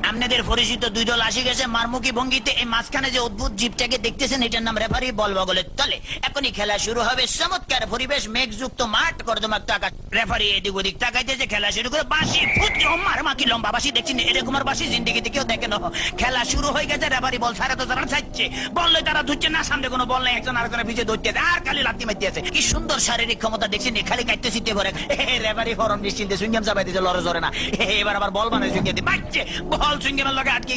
আপনাদের পরিচিত দুই দল আসি গেছে মারমুখী ভঙ্গিতে। এই মাঝখানে যে অদ্ভুত জীবটাকে দেখতেছেন এটার নাম রেফারি, বল বগলের তলে। এখনই খেলা শুরু হবে। চমৎকার পরিবেশ, মেঘযুক্ত মাঠ, কর্দমাক্ত আকাশ। রেফারি এদিক ওদিক তাকাইতেছে, খেলা শুরু করে। বাঁশি ফুটছে, মার মাকি লম্বা বাঁশি দেখছেন, এরকম আর বাঁশি জিন্দিগিতে কেউ দেখে না। খেলা শুরু হয়ে গেছে, রেফারি বল ছাড়া তো তারা চাইছে, বললে তারা ধুচ্ছে না, সামনে কোনো বল নেই, একজন আরেকজনের পিছিয়ে ধরতে আর খালি লাত্তি মারতে আছে। কি সুন্দর শারীরিক ক্ষমতা দেখছেন, খালি কাটতে চিনতে করে। রেফারি ফরম নিশ্চিন্তে সুইংগাম চাপাই দিয়েছে, লড়ে জরে না। এবার আবার বল বানায় সুইংগাম দিয়ে বাচ্চে, বল সুইংগামের লগে আটকে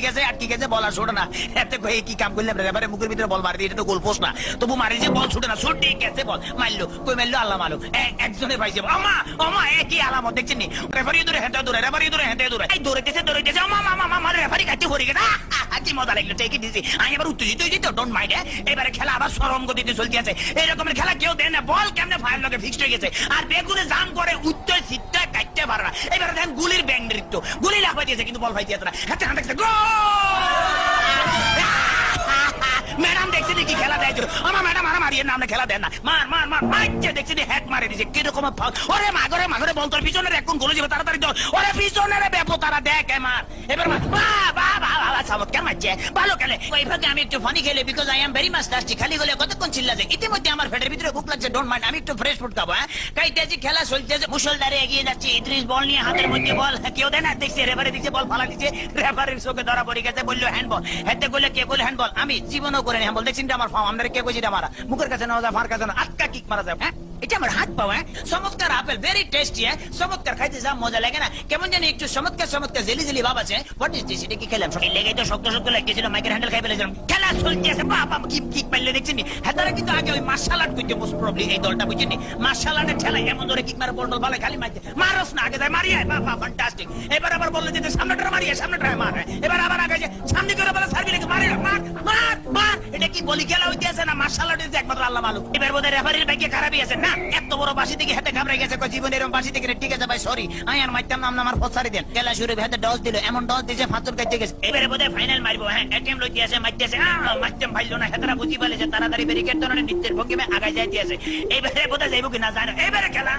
গেছে, বল আর ছোটে না। এতে কি কাম করলাম, রেফারি মুখের ভিতরে বল মারি দিয়ে, এটা তো গোল পোস্ট না, তবু মারি যে বল ছুটে না, ছুটে গেছে বল, মারলো কই মারলো আল্লাহ মালু, একজনে পাইছে। আমা আমা একই আলামত দেখছেন নি, রেফারি দূরে হেঁটে দূরে, রেফারি দূরে হেঁটে দূরে, এই দৌড়াইতেছে আমা মামা মামা, রেফারি কাটতে পড়ে গেছে। কি মজা লাগলো, টেকে দিয়েছি আমি, এবার উত্তেজিত হয়ে যেত, ডোন্ট মাইন্ড। এবারে খেলা আবার সরম গতিতে চলতে আছে। এরকমের খেলা কেউ দেয় না, বল কেমনে ফায়ার লগে ফিক্সড হয়ে গেছে, আর বেগুনে জাম করে উত্তর সিটটা কাটতে পারে না। এবারে দেখেন গুলির ব্যাং নৃত্য, গুলি লাফাই দিয়েছে কিন্তু বল ফাইতে আছে না। হাতে হাতে দেখছে গোল। ম্যাডাম দেখছি কি খেলা দেয়, আমার ম্যাডাম আর মারিয়ে না, খেলা দেন না, মার মার মার মারছে, দেখছি হ্যাক মারে দিছে, কিরকম ওরে মাগরে মাগরে বল, তোর পিছনের এখন গোলে যাবে তাড়াতাড়ি দৌড়, ওরে পিছনের ব্যাপো তারা দেখ মার, এবার মার, চমৎকার মারছে, ভালো খেলে। ওই ভাগে আমি একটু ফানি খেলে, because I am very much tasty. খালি গলে কতক্ষণ চিল্লাছে, ইতিমধ্যে আমার পেটের ভিতরে ভুক লাগছে, ডোন্ট মাইন্ড, আমি একটু ফ্রেশ ফুড খাবো। কাইতেছি, খেলা চলতেছে, মুসলধারে এগিয়ে যাচ্ছে, ইদ্রিস বল নিয়ে, হাতের মধ্যে বল, কেউ দেয় না, দেখছে রেফারি দিচ্ছে, বল ফালা দিচ্ছে, রেফারির চোখে ধরা পড়ে গেছে, বললো হ্যান্ডবল। হেতে গলে কে বলে হ্যান্ডবল, আমি জীবনও করে হ্যান্ডবল দেখছি, আমার ফার্ম আমরা কে কইছি মারা, মুখের কাছে না যায়, ফার কাছে না, আটকা কিক মারা যায়। হ্যাঁ এটা আমার হাত পাওয়া। চমৎকার আপেল, ভেরি টেস্টি। চমৎকার খাইতে যা মজা লাগে না, কেমন জানি একটু চমৎকার চমৎকার জেলি জেলি ভাব আছে। হোয়াট ইজ দিস, এটা কি খেলাম, লেগে তো শক্ত শক্ত লাগতেছিল, মাইকের হ্যান্ডেল খাই ফেলেছিলাম। খেলা চলতেছে, বাবা কি কিক মারলে দেখছেন নি। হেতারা কিন্তু আগে ওই মার্শাল আর্ট করতে মোস্ট প্রবলি, এই দলটা বুঝছেন নি, মার্শাল আর্টের ঠেলায় এমন ধরে কিক মারে, বল ভালো খালি মারতে, মারস না, আগে যায় মারিয়ে, বাবা ফ্যান্টাস্টিক। এবার আবার বললে যে সামনেটা মারিয়ে, সামনেটা মার, এবার আবার আগে যে সামনে করে বলে সার্ভি লেগে মারে, মার মার মার। এটা কি বলি খেলা হইতে আছে না মার্শাল আর্টের একমাত্র আল্লাহ মালুম। এবার বোধহয় রেফারির ভাগ্যে খারাপই আছে না, এত বড় বাসি থেকে হাতে ঘাবড়ে গেছে, জীবন এরকম বাসি থেকে। ঠিক আছে ভাই, সরি, আমি আর মারতাম নাম আমার ফসারি দেন। খেলা শুরু হাতে ডস দিল, এমন ডস দিয়েছে ফাঁচর কাটতে গেছে। এবারে বোধহয় ফাইনাল মারবো। হ্যাঁ এটিএম লইতে আছে, মারতেছে, মারতাম ভাইলো না, হেতারা বুঝি পালেছে, তাড়াতাড়ি ব্যারিকেড ধরনের নৃত্যের ভঙ্গিমে আগায় যাইতে আছে। এবারে বোধহয় যাইব কি না জানো। এবারে খেলা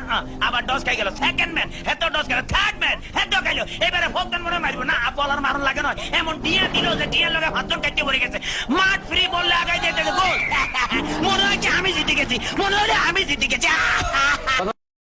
আবার ডস খাই গেল, সেকেন্ড ম্যান হেত ডস গেল, থার্ড ম্যান হেত খাইলো। এবারে ফোকান মনে মারবো না, বলার মারণ লাগে নয়, এমন টিয়া দিল যে টিয়ার লগে ফাঁচর কাটতে পড়ে গেছে। মাঠ ফ্রি বললে আগায় যাইতে গোল। মনে হয় আমি জিতে গেছি, মনে হলে আমি জিতে গেছি।